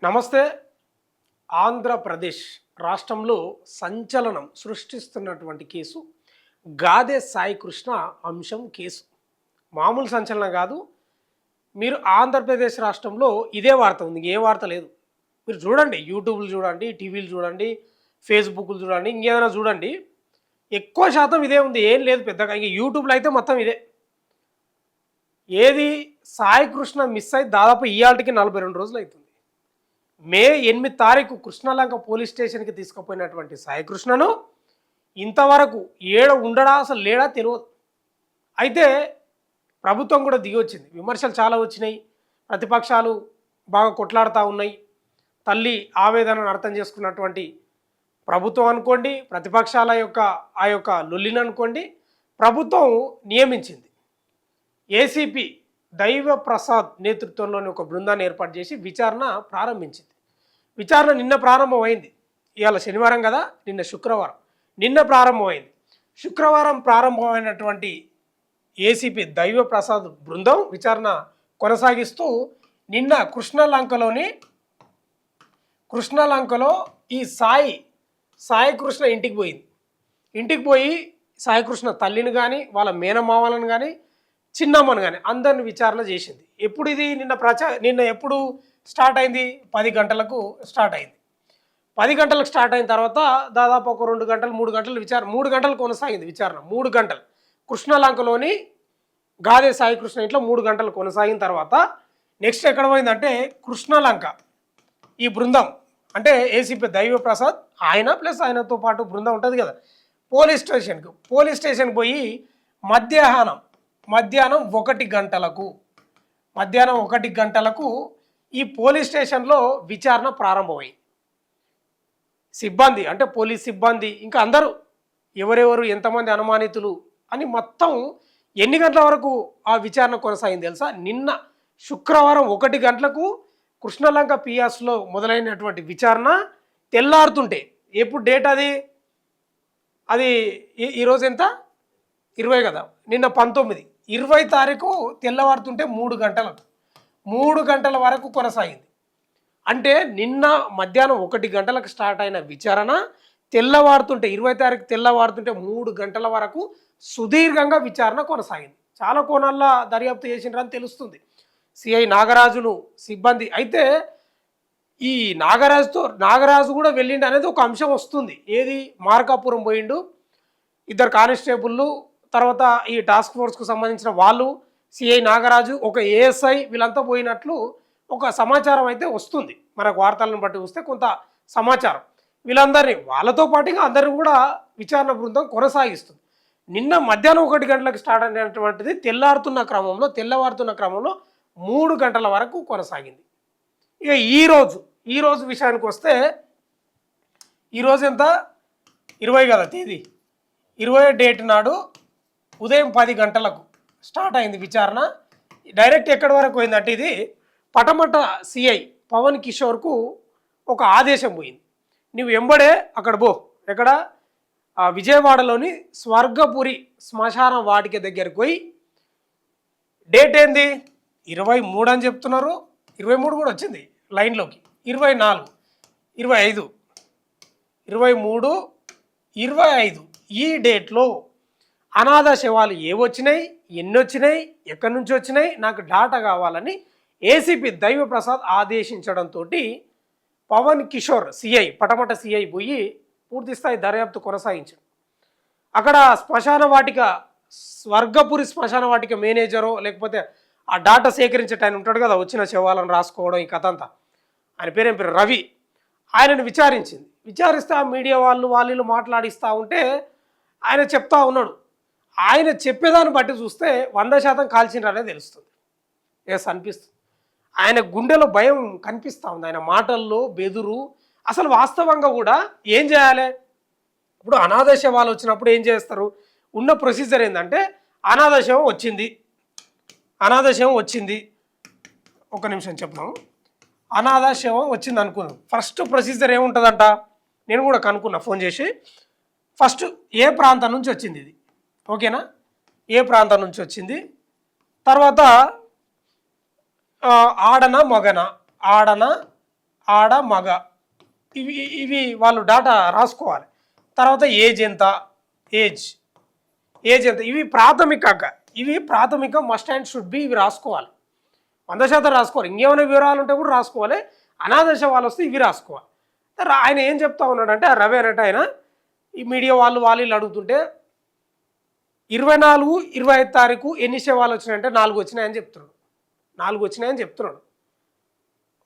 నమస్తే. ఆంధ్రప్రదేశ్ రాష్ట్రంలో సంచలనం సృష్టిస్తున్నటువంటి కేసు గాదె సాయి కృష్ణ అంశం కేసు. మామూలు సంచలనం కాదు. మీరు ఆంధ్రప్రదేశ్ రాష్ట్రంలో ఇదే వార్త ఉంది, ఏ వార్త లేదు. మీరు చూడండి, యూట్యూబ్లు చూడండి, టీవీలు చూడండి, ఫేస్బుక్లు చూడండి, ఇంకేదైనా చూడండి, ఎక్కువ శాతం ఇదే ఉంది. ఏం లేదు పెద్దగా. ఇంక యూట్యూబ్లో అయితే మొత్తం ఇదే. ఏది సాయి కృష్ణ మిస్ అయి దాదాపు ఇయాల్టికి 42 రోజులు అవుతుంది. మే 8 తారీఖు కృష్ణలంక పోలీస్ స్టేషన్కి తీసుకుపోయినటువంటి సాయి కృష్ణను ఇంతవరకు ఉండడా అసలు లేడా తెలియదు. అయితే ప్రభుత్వం కూడా దిగి వచ్చింది. విమర్శలు చాలా వచ్చినాయి, ప్రతిపక్షాలు బాగా కొట్లాడుతూ ఉన్నాయి. తల్లి ఆవేదనను అర్థం చేసుకున్నటువంటి ప్రభుత్వం అనుకోండి, ప్రతిపక్షాల ఆ యొక్క లొల్లిని అనుకోండి, ప్రభుత్వం నియమించింది ఏసీపీ దైవ ప్రసాద్ నేతృత్వంలోని ఒక బృందాన్ని ఏర్పాటు చేసి విచారణ ప్రారంభించింది. విచారణ నిన్న ప్రారంభమైంది. ఇవాళ శనివారం కదా, నిన్న శుక్రవారం. నిన్న ప్రారంభమైంది. శుక్రవారం ప్రారంభమైనటువంటి ఏసీపీ దైవ ప్రసాద్ బృందం విచారణ కొనసాగిస్తూ నిన్న కృష్ణలంకలో ఈ సాయి కృష్ణ ఇంటికి పోయింది. ఇంటికి పోయి సాయి కృష్ణ తల్లిని కానీ, వాళ్ళ మేనమామలను కానీ, చిన్నమ్మను కానీ అందరిని విచారణ చేసింది. ఎప్పుడు ఇది నిన్న ఎప్పుడు స్టార్ట్ అయింది? 10 గంటలకు స్టార్ట్ అయింది. 10 గంటలకు స్టార్ట్ అయిన తర్వాత దాదాపు ఒక 2 గంటలు 3 గంటలు 3 గంటలు కొనసాగింది విచారణ. 3 గంటలు కృష్ణలంకలోని గాదె సాయి కృష్ణ ఇంట్లో 3 గంటలు కొనసాగిన తర్వాత నెక్స్ట్ ఎక్కడ పోయిందంటే కృష్ణలంక ఈ బృందం అంటే ఏసీపీ దైవ ప్రసాద్ ఆయన ప్లస్ ఆయనతో పాటు బృందం ఉంటుంది కదా, పోలీస్ స్టేషన్కి పోయి మధ్యాహ్నం 1 గంటలకు ఈ పోలీస్ స్టేషన్లో విచారణ ప్రారంభమైంది. సిబ్బంది అంటే పోలీస్ సిబ్బంది ఇంకా అందరూ ఎవరెవరు ఎంతమంది అనుమానితులు అని మొత్తం ఎన్ని గంటల వరకు ఆ విచారణ కొనసాగింది తెలుసా? నిన్న శుక్రవారం 1 గంటలకు కృష్ణలంక పియాస్లో మొదలైనటువంటి విచారణ తెల్లారుతుంటే, ఎప్పుడు డేట్ అది ఈరోజు ఎంత? 20 కదా, నిన్న 19, 20 తారీఖు తెల్లవారుతుంటే 3 గంటల వరకు కొనసాగింది. అంటే నిన్న మధ్యాహ్నం 1 గంటలకు స్టార్ట్ అయిన విచారణ తెల్లవారుతుంటే 20 తారీఖు తెల్లవారుతుంటే 3 గంటల వరకు సుదీర్ఘంగా విచారణ కొనసాగింది. చాలా కోణాల్లో దర్యాప్తు చేసినారని తెలుస్తుంది. సిఐ నాగరాజును సిబ్బంది అయితే ఈ నాగరాజు కూడా వెళ్ళిండు అనేది ఒక అంశం వస్తుంది. ఏది? మార్కాపురం పోయిండు, 2 కానిస్టేబుళ్ళు, తర్వాత ఈ టాస్క్ ఫోర్స్కు సంబంధించిన వాళ్ళు, సిఐ నాగరాజు, ఒక ఏఎస్ఐ వీళ్ళంతా పోయినట్లు ఒక సమాచారం అయితే వస్తుంది. మనకు వార్తలను బట్టి చూస్తే కొంత సమాచారం. వీళ్ళందరినీ వాళ్ళతో పాటుగా అందరినీ కూడా విచారణ బృందం కొనసాగిస్తుంది. నిన్న మధ్యాహ్నం 1 గంటలకు స్టార్ట్ అయినటువంటిది తెల్లవారుతున్న క్రమంలో 3 గంటల వరకు కొనసాగింది. ఇక ఈరోజు విషయానికి వస్తే, ఈరోజు ఎంత? 20 కదా తేదీ, 20 డేట్ నాడు ఉదయం 10 గంటలకు స్టార్ట్ అయింది విచారణ. డైరెక్ట్ ఎక్కడి వరకు పోయిందంటే ఇది పటమట సిఐ పవన్ కిషోర్కు ఒక ఆదేశం పోయింది. నువ్వు ఎంబడే అక్కడ ఎక్కడ? విజయవాడలోని స్వర్గపురి శ్మశాన వాటిక దగ్గరికి పోయి, డేట్ ఏంది? 23 అని చెప్తున్నారు, 23 కూడా వచ్చింది లైన్లోకి, 24, 25, 23, 25 ఈ డేట్లో అనాథ శవాలు ఏవొచ్చినాయి, ఎన్ని వచ్చినాయి, ఎక్కడి నుంచి వచ్చినాయి, నాకు డాటా కావాలని ఏసీపీ దైవ ప్రసాద్ ఆదేశించడంతో పవన్ కిషోర్ సిఐ పటమట సిఐ పోయి పూర్తిస్థాయి దర్యాప్తు కొనసాగించాడు. అక్కడ స్వర్గపురి శ్మశాన వాటిక మేనేజరో లేకపోతే ఆ డాటా సేకరించే ఆయన ఉంటాడు కదా, వచ్చిన శవాలను రాసుకోవడం, ఈ కథ అంతా, ఆయన పేరేం పేరు రవి, ఆయనను విచారిస్తే ఆ మీడియా వాళ్ళు మాట్లాడిస్తూ ఉంటే ఆయన చెప్తా ఉన్నాడు. ఆయన చెప్పేదాన్ని బట్టి చూస్తే 100% కాల్చినారనే తెలుస్తుంది. అనిపిస్తుంది. ఆయన గుండెలో భయం కనిపిస్తూ ఉంది, ఆయన మాటల్లో బెదురు. అసలు వాస్తవంగా కూడా ఏం చేయాలి? ఇప్పుడు అనాథ శవాలు వచ్చినప్పుడు ఏం చేస్తారు? ఉన్న ప్రొసీజర్ ఏంటంటే అనాథ శవం వచ్చింది, ఒక నిమిషం చెప్తాము. అనాథ శవం వచ్చింది అనుకుందాం. ఫస్ట్ ప్రొసీజర్ ఏముంటుందంట? నేను కూడా కనుక్కున్నా ఫోన్ చేసి. ఫస్ట్ ఏ ప్రాంతం నుంచి వచ్చింది ఇది, ఓకేనా? ఏ ప్రాంతం నుంచి వచ్చింది, తర్వాత ఆడన ఆడ మగ ఇవి ఇవి వాళ్ళు డాటా రాసుకోవాలి. తర్వాత ఏజ్ ఎంత, ఏజ్ ఏజ్ ఎంత, ఇవి ప్రాథమిక మస్ట్ అండ్ షుడ్ బి, ఇవి రాసుకోవాలి. 100% రాసుకోవాలి. ఇంకేమైనా వివరాలు ఉంటే కూడా రాసుకోవాలి. అనాథ శవాలు వస్తే ఇవి రాసుకోవాలి. ఆయన ఏం చెప్తా ఉన్నాడంటే, ఆ రవి అనేట ఆయన ఈ మీడియా వాళ్ళు వీళ్ళు అడుగుతుంటే 24, 25 తారీఖు ఎన్ని శవాలు వచ్చినాయంటే 4 వచ్చినాయని చెప్తున్నాడు. 4 వచ్చినాయని చెప్తున్నాడు.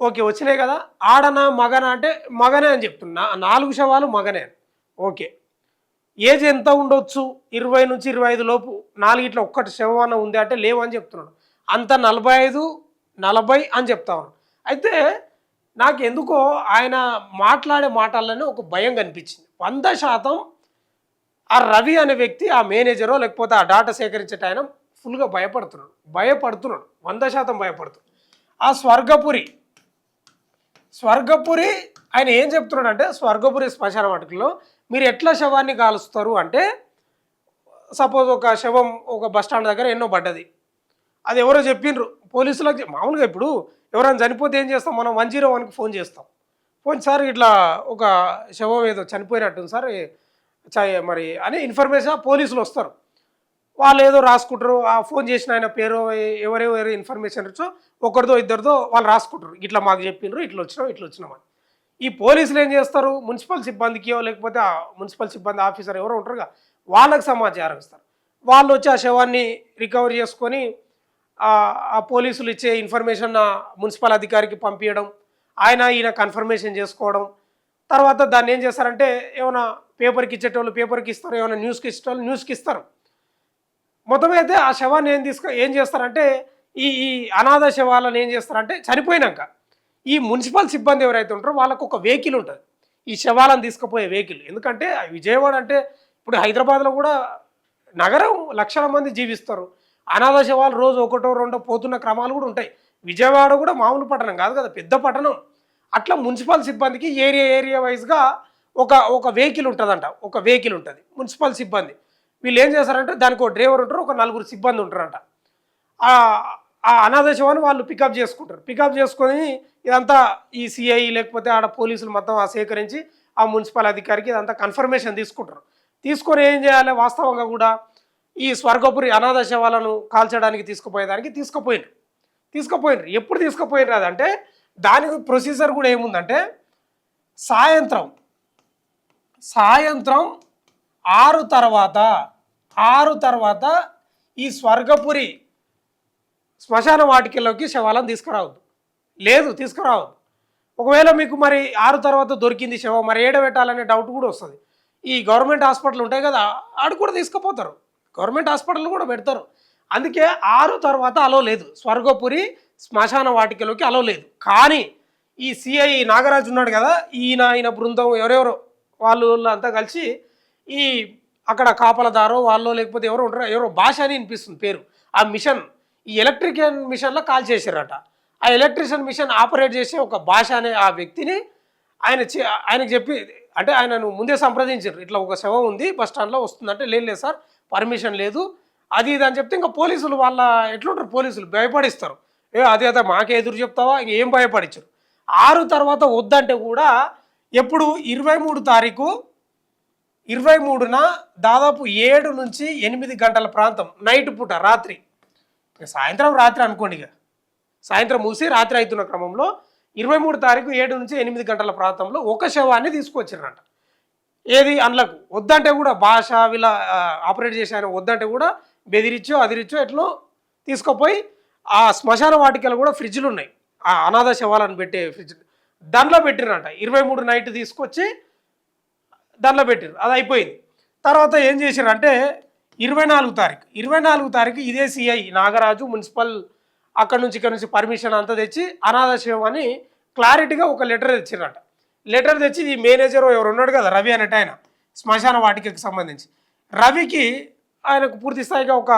ఓకే, వచ్చినాయి కదా. ఆడనా మగనా అంటే మగనే అని చెప్తున్నా. 4 శవాలు మగనే. ఓకే, ఏజ్ ఎంత ఉండొచ్చు? 20 నుంచి 25 లోపు. 4 ఒక్కటి శవం ఉంది అంటే లేవని చెప్తున్నాడు. అంత 45, 40 అని చెప్తా ఉన్నాడు. అయితే నాకు ఎందుకో ఆయన మాట్లాడే మాటల్లోనే ఒక భయం కనిపించింది. 100% ఆ రవి అనే వ్యక్తి, ఆ మేనేజరో లేకపోతే ఆ డాటా సేకరించేట ఆయన ఫుల్గా భయపడుతున్నాడు. 100% భయపడుతున్నాడు. ఆ స్వర్గపురి ఆయన ఏం చెప్తున్నాడు అంటే, స్వర్గపురి శ్మశాన వాటికలో మీరు ఎట్లా శవాన్ని కాలుస్తారు అంటే, సపోజ్ ఒక శవం ఒక బస్టాండ్ దగ్గర ఎన్నో పడ్డది, అది ఎవరో చెప్పిండ్రు పోలీసులకు. మామూలుగా ఇప్పుడు ఎవరైనా చనిపోతే ఏం చేస్తాం మనం? 101కి ఫోన్ చేస్తాం. సార్ ఇట్లా ఒక శవం ఏదో చనిపోయినట్టుంది సార్ మరి అని ఇన్ఫర్మేషన్ పోలీసులు వస్తారు. వాళ్ళు ఏదో రాసుకుంటారు. ఆ ఫోన్ చేసిన ఆయన పేరు ఎవరెవరు ఇన్ఫర్మేషన్ వచ్చో ఒకరిదో ఇద్దరిదో వాళ్ళు రాసుకుంటారు. ఇట్లా మాకు చెప్పిండ్రు, ఇట్లా వచ్చినామని. ఈ పోలీసులు ఏం చేస్తారు? మున్సిపల్ సిబ్బందికి లేకపోతే ఆ మున్సిపల్ సిబ్బంది ఆఫీసర్ ఎవరో ఉంటారుగా, వాళ్ళకి సమాచారం ఇస్తారు. వాళ్ళు వచ్చి ఆ శవాన్ని రికవర్ చేసుకొని ఆ పోలీసులు ఇచ్చే ఇన్ఫర్మేషన్ మున్సిపల్ అధికారికి పంపించడం, ఈయన కన్ఫర్మేషన్ చేసుకోవడం. తర్వాత దాన్ని ఏం చేస్తారంటే, ఏమైనా పేపర్కి ఇచ్చేటోళ్ళు పేపర్కి ఇస్తారు, ఏమైనా న్యూస్కి ఇచ్చేటోళ్ళు న్యూస్కి ఇస్తారు. మొత్తం అయితే ఆ శవాన్ని ఏం చేస్తారంటే, ఈ అనాథ శవాలను ఏం చేస్తారంటే, చనిపోయినాక ఈ మున్సిపల్ సిబ్బంది ఎవరైతే ఉంటారో వాళ్ళకు ఒక వెహికల్ ఉంటుంది, ఈ శవాలను తీసుకుపోయే వెహికల్. ఎందుకంటే విజయవాడ అంటే ఇప్పుడు హైదరాబాద్లో కూడా నగరం లక్షల మంది జీవిస్తారు. అనాథ శవాలు రోజు 1, 2 పోతున్న క్రమాలు కూడా ఉంటాయి. విజయవాడ కూడా మామూలు పట్టణం కాదు కదా, పెద్ద పట్టణం. అట్లా మున్సిపల్ సిబ్బందికి ఏరియా వైజ్గా ఒక వెహికల్ ఉంటుందంట. ఒక వెహికల్ ఉంటుంది మున్సిపల్ సిబ్బంది. వీళ్ళు ఏం చేస్తారంటే, దానికి ఒక డ్రైవర్ ఉంటారు, ఒక 4 సిబ్బంది ఉంటారంట. ఆ అనాథ శవాన్ని వాళ్ళు పికప్ చేసుకుంటారు. పికప్ చేసుకొని ఇదంతా ఈ సిఐ లేకపోతే ఆడ పోలీసులు మొత్తం సేకరించి ఆ మున్సిపల్ అధికారికి ఇదంతా కన్ఫర్మేషన్ తీసుకుంటారు. తీసుకొని ఏం చేయాలి? వాస్తవంగా కూడా ఈ స్వర్గపురి అనాథ శవాలను కాల్చడానికి తీసుకుపోయినారు. ఎప్పుడు తీసుకుపోయినారు అదంటే, దానికి ప్రొసీజర్ కూడా ఏముందంటే, సాయంత్రం 6 తర్వాత ఈ స్వర్గపురి శ్మశాన వాటికలోకి శవాలను తీసుకురావద్దు. ఒకవేళ మీకు మరి 6 తర్వాత దొరికింది శవం, మరి ఏడ పెట్టాలనే డౌట్ కూడా వస్తుంది. ఈ గవర్నమెంట్ హాస్పిటల్ ఉంటాయి కదా, ఆడు కూడా తీసుకుపోతారు. గవర్నమెంట్ హాస్పిటల్ కూడా పెడతారు. అందుకే 6 తర్వాత అలో లేదు, స్వర్గపురి శ్మశాన వాటికలోకి అలో లేదు. కానీ ఈ సిఐ నాగరాజు ఉన్నాడు కదా, ఈయన బృందం ఎవరెవరో వాళ్ళు అంతా కలిసి ఈ అక్కడ కాపలదారో వాళ్ళు లేకపోతే ఎవరో ఉంటారో, ఎవరో భాష అని వినిపిస్తుంది పేరు, ఆ మిషన్, ఈ ఎలక్ట్రికల్ మిషన్లో కాల్ చేశారట. ఆ ఎలక్ట్రిషియన్ మిషన్ ఆపరేట్ చేసే ఒక భాష అనే ఆ వ్యక్తిని ఆయనకు చెప్పి, అంటే ఆయనను ముందే సంప్రదించారు. ఇట్లా ఒక శవం ఉంది బస్ స్టాండ్లో వస్తుందంటే, లేదు సార్ పర్మిషన్ లేదు అది ఇది అని చెప్తే, ఇంకా పోలీసులు వాళ్ళ ఎట్లుంటారు, పోలీసులు భయపడిస్తారు. అదే మాకే ఎదురు చెప్తావా, ఇంక ఏం భయపడించారు. 6 తర్వాత వద్దంటే కూడా ఎప్పుడు 23 తారీఖు 23న దాదాపు 7 నుంచి 8 గంటల ప్రాంతం, నైట్ పూట, సాయంత్రం అనుకోండి, ఇక సాయంత్రం మూసి రాత్రి అవుతున్న క్రమంలో 23 తారీఖు 7 నుంచి 8 గంటల ప్రాంతంలో ఒక శవాన్ని తీసుకొచ్చారంట. ఏది అందులోకి వద్దంటే కూడా భాష వీళ్ళ ఆపరేట్ చేసే ఆయన వద్దంటే కూడా బెదిరిచ్చో అదిరిచ్చో ఎట్లా తీసుకుపోయి ఆ శ్మశాన వాటికలు కూడా ఫ్రిడ్జ్లు ఉన్నాయి, ఆ అనాథ శవాలను పెట్టే ఫ్రిడ్జ్, దాంట్లో పెట్టిరంట. 23 నైట్ తీసుకొచ్చి దాంట్లో పెట్టారు. అది అయిపోయింది. తర్వాత ఏం చేశారంటే 24 తారీఖు ఇదే సిఐ నాగరాజు మున్సిపల్ అక్కడ నుంచి ఇక్కడ నుంచి పర్మిషన్ అంతా తెచ్చి అనాథ శవాన్ని క్లారిటీగా ఒక లెటర్ తెచ్చిరంట. లెటర్ తెచ్చి ఈ మేనేజర్ ఎవరు ఉన్నాడు కదా రవి అనేట ఆయన, శ్మశాన వాటికకి సంబంధించి, రవికి ఆయనకు పూర్తి స్థాయిగా ఒక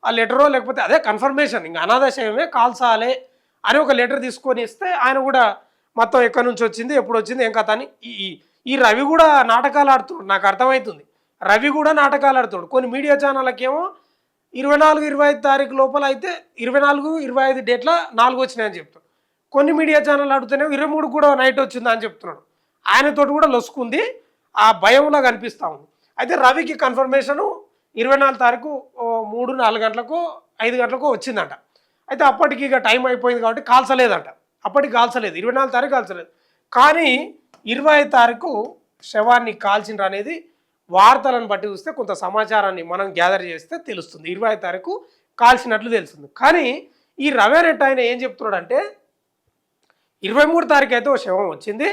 ఆ లెటరో లేకపోతే అదే కన్ఫర్మేషన్, ఇంకా అనాథ శవమే కాల్చాలే అని ఒక లెటర్ తీసుకొని ఇస్తే, ఆయన కూడా మొత్తం ఎక్కడి నుంచి వచ్చింది, ఎప్పుడు వచ్చింది, ఏం కథ అని ఈ రవి కూడా నాటకాలు ఆడుతున్నాడు. నాకు అర్థమవుతుంది, రవి కూడా నాటకాలు ఆడుతున్నాడు. కొన్ని మీడియా ఛానళ్ళకేమో 24, 25 తారీఖు లోపల అయితే 24, 25 డేట్ల 4 వచ్చినాయని చెప్తాడు. కొన్ని మీడియా ఛానల్ అడిగితేనే 23 కూడా నైట్ వచ్చిందా అని చెప్తున్నాడు. ఆయనతోటి కూడా లొసుకుంది, ఆ భయంలా కనిపిస్తూ ఉంది. అయితే రవికి కన్ఫర్మేషను 24 తారీఖు 3, 4 గంటలకు 5 గంటలకు వచ్చిందంట. అయితే అప్పటికి ఇక టైం అయిపోయింది కాబట్టి కాల్చలేదంట. అప్పటికి కాల్చలేదు, 24 తారీఖు కాల్చలేదు. కానీ 25 తారీఖు శవాన్ని కాల్చిండ్రు అనేది వార్తలను బట్టి చూస్తే కొంత సమాచారాన్ని మనం గ్యాదర్ చేస్తే తెలుస్తుంది. 25 తారీఖు కాల్చినట్లు తెలుస్తుంది. కానీ ఈ రవేరెడ్డి ఆయన ఏం చెప్తున్నాడంటే 23 తారీఖు అయితే ఒక శవం వచ్చింది,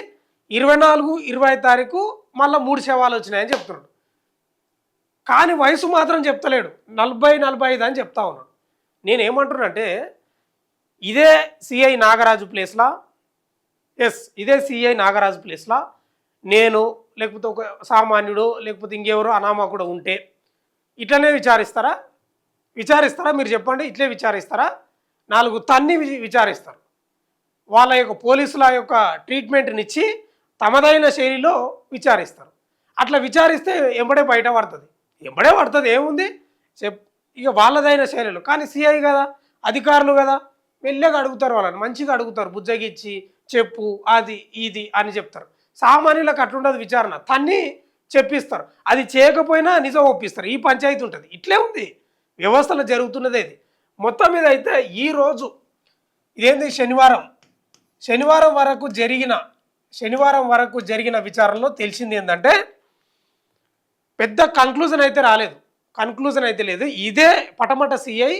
24, 25 తారీఖు మళ్ళీ 3 శవాలు వచ్చినాయని చెప్తున్నాడు. కానీ వయసు మాత్రం చెప్తలేడు, 40, 45 అని చెప్తా ఉన్నాడు. నేనేమంటున్నానంటే ఇదే సిఐ నాగరాజు ప్లేస్లా, ఇదే సిఐ నాగరాజు ప్లేస్లా నేను లేకపోతే ఒక సామాన్యుడు లేకపోతే ఇంకెవరో అనామకుడు ఉంటే ఇట్లనే విచారిస్తారా? మీరు చెప్పండి. ఇట్లే విచారిస్తారా? 4 తన్ని విచారిస్తారు. వాళ్ళ యొక్క పోలీసుల యొక్క ట్రీట్మెంట్ని ఇచ్చి తమదైన శైలిలో విచారిస్తారు. అట్లా విచారిస్తే ఎంబడే బయట పడుతుంది, ఏముంది ఇక వాళ్ళదైన శైలిలో. కానీ సిఐ కదా, అధికారులు కదా, మెల్లగా అడుగుతారు, వాళ్ళని మంచిగా అడుగుతారు, బుజ్జగిచ్చి చెప్పు అది ఇది అని చెప్తారు. సామాన్యులకు అట్లుండదు విచారణ, తన్ని చెప్పిస్తారు. అది చేయకపోయినా నిజం ఒప్పిస్తారు. ఈ పంచాయతీ ఉంటుంది. ఇట్లే ఉంది వ్యవస్థలో జరుగుతున్నది ఇది. మొత్తం మీద అయితే ఈరోజు ఇదేంది శనివారం వరకు జరిగిన విచారణలో తెలిసింది ఏంటంటే పెద్ద కన్క్లూజన్ అయితే లేదు. ఇదే పటమట సిఐ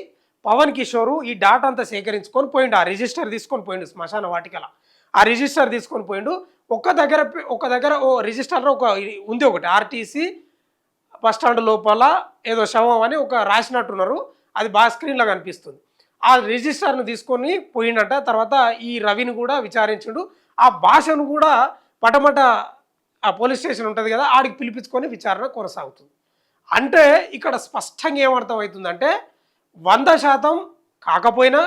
పవన్ కిషోరు ఈ డాటా అంతా సేకరించుకొని పోయిండు, ఆ రిజిస్టర్ తీసుకొని పోయిండు శ్మశాన వాటికల. ఆ రిజిస్టర్ తీసుకొని పోయిండు. ఒక దగ్గర ఓ రిజిస్టర్లో ఉంది ఒకటి ఆర్టీసీ బస్టాండ్ లోపల ఏదో శవం అని ఒక రాసినట్టున్నారు, అది బాగా స్క్రీన్లో కనిపిస్తుంది. ఆ రిజిస్టర్ను తీసుకొని పోయిండట. తర్వాత ఈ రవిని కూడా విచారించుడు. ఆ భాషను కూడా పటమట ఆ పోలీస్ స్టేషన్ ఉంటుంది కదా, ఆడికి పిలిపించుకొని విచారణ కొనసాగుతుంది. అంటే ఇక్కడ స్పష్టంగా ఏమర్థం అవుతుందంటే 100% కాకపోయినా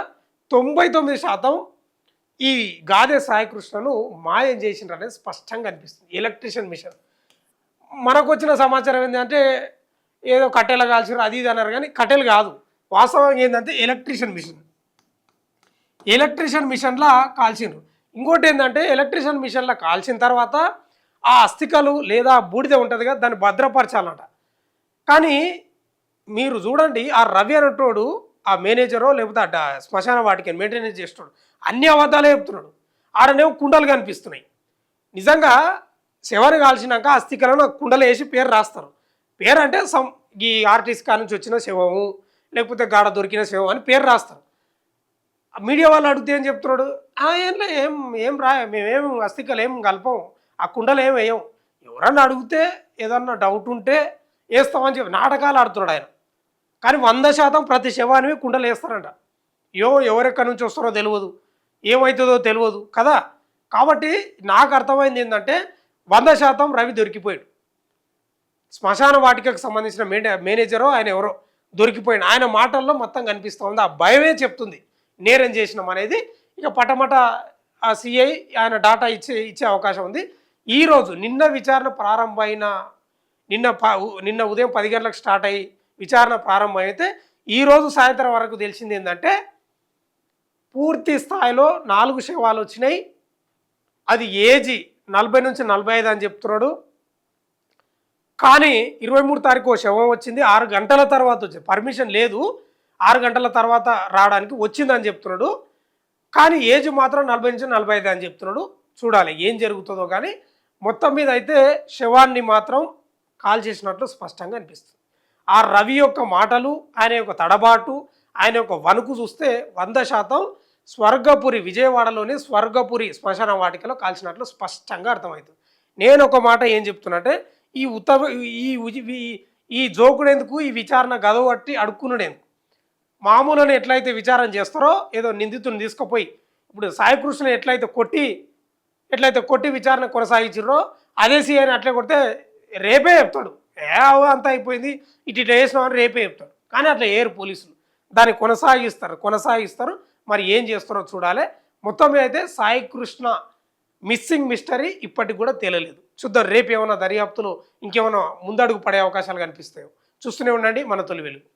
99% ఈ గాదే సాయికృష్ణను మాయం చేసిండ్రు అనేది స్పష్టంగా అనిపిస్తుంది. ఎలక్ట్రీషియన్ మిషన్ మనకు వచ్చిన సమాచారం ఏంటంటే ఏదో కట్టెలు కాల్చారు అది ఇది అన్నారు, కానీ కట్టెలు కాదు. వాస్తవంగా ఏంటంటే ఎలక్ట్రీషియన్ మిషన్లా కాల్చిండ్రు. ఇంకోటి ఏంటంటే ఎలక్ట్రీషియన్ మిషన్లో కాల్చిన తర్వాత ఆ అస్థికలు లేదా బూడిద ఉంటుంది కదా, దాన్ని భద్రపరచాలన్నట. కానీ మీరు చూడండి, ఆ రవి అనేటోడు ఆ మేనేజరో లేకపోతే శ్మశాన వాటికి మెయింటెనెన్స్ చేస్తాడు, అన్ని అబద్ధాలే చెప్తున్నాడు. ఆడనేమో కుండలు కనిపిస్తున్నాయి. నిజంగా శవాన్ని కాల్చినాక అస్థికలను కుండలు వేసి పేరు రాస్తారు. పేరు అంటే ఈ ఆర్టీసీ కాడ నుంచి వచ్చిన శవము లేకపోతే గాడ దొరికిన శవం అని పేరు రాస్తారు. మీడియా వాళ్ళు అడిగితే ఏం చెప్తున్నాడు, ఏం మేమేం అస్థికలు ఏం కలపం, ఆ కుండలు ఏం వేయం, ఎవరన్నా అడిగితే ఏదన్నా డౌట్ ఉంటే వేస్తామని చెప్పి నాటకాలు ఆడుతున్నాడు ఆయన. కానీ 100% ప్రతి శవాన్ని కుండలు వేస్తారంట. ఎవరెక్కడి నుంచి వస్తారో తెలియదు, ఏమవుతుందో తెలియదు కదా. కాబట్టి నాకు అర్థమైంది ఏంటంటే 100% రవి దొరికిపోయాడు. శ్మశాన వాటికకు సంబంధించిన మేనేజరో ఆయన ఎవరో దొరికిపోయాడు. ఆయన మాటల్లో మొత్తం కనిపిస్తుంది, ఆ భయమే చెప్తుంది నేరం చేసినాం అనేది. ఇక పటమట ఆ సిఐ ఆయన డాటా ఇచ్చే అవకాశం ఉంది. ఈరోజు నిన్న విచారణ ప్రారంభమైన నిన్న ఉదయం 10 గంటలకు స్టార్ట్ అయ్యి విచారణ ప్రారంభం అయితే ఈరోజు సాయంత్రం వరకు తెలిసింది ఏంటంటే పూర్తి స్థాయిలో 4 శవాలు వచ్చినాయి. అది ఏజీ 40 నుంచి 45 అని చెప్తున్నాడు. కానీ 23 తారీఖు శవం వచ్చింది, 6 గంటల తర్వాత వచ్చింది. పర్మిషన్ లేదు, 6 గంటల తర్వాత రావడానికి వచ్చిందని చెప్తున్నాడు. కానీ ఏజ్ మాత్రం 40 నుంచి 45 అని చెప్తున్నాడు. చూడాలి ఏం జరుగుతుందో. కానీ మొత్తం మీద అయితే శవాన్ని మాత్రం కాల్ చేసినట్లు స్పష్టంగా అనిపిస్తుంది. ఆ రవి యొక్క మాటలు, ఆయన యొక్క తడబాటు, ఆయన యొక్క వణుకు చూస్తే 100% స్వర్గపురి విజయవాడలోని స్వర్గపురి శ్మశాన వాటికలో కాల్చినట్లు స్పష్టంగా అర్థమవుతుంది. నేను ఒక మాట ఏం చెప్తున్నట్టే ఈ జోకుడేందుకు, ఈ విచారణ గదవట్టి అడుక్కున్నాడేందుకు. మామూలుని ఎట్లయితే విచారణ చేస్తారో ఏదో నిందితుని తీసుకుపోయి ఇప్పుడు సాయికృష్ణ ఎట్లయితే కొట్టి విచారణ కొనసాగించారో అదే సీఐని అట్లే కొడితే రేపే చెప్తాడు, అంతా అయిపోయింది ఇట్లా వేసినామని రేపే చెప్తాడు. కానీ అట్లా ఏరు పోలీసులు, దాన్ని కొనసాగిస్తారు. మరి ఏం చేస్తారో చూడాలి. మొత్తం మీద అయితే సాయికృష్ణ మిస్సింగ్ మిస్టరీ ఇప్పటికి కూడా తేలలేదు. చూద్దాం రేపు ఏమైనా దర్యాప్తులో ఇంకేమైనా ముందడుగు పడే అవకాశాలు కనిపిస్తాయో. చూస్తూనే ఉండండి మన తొలి వెలుగు.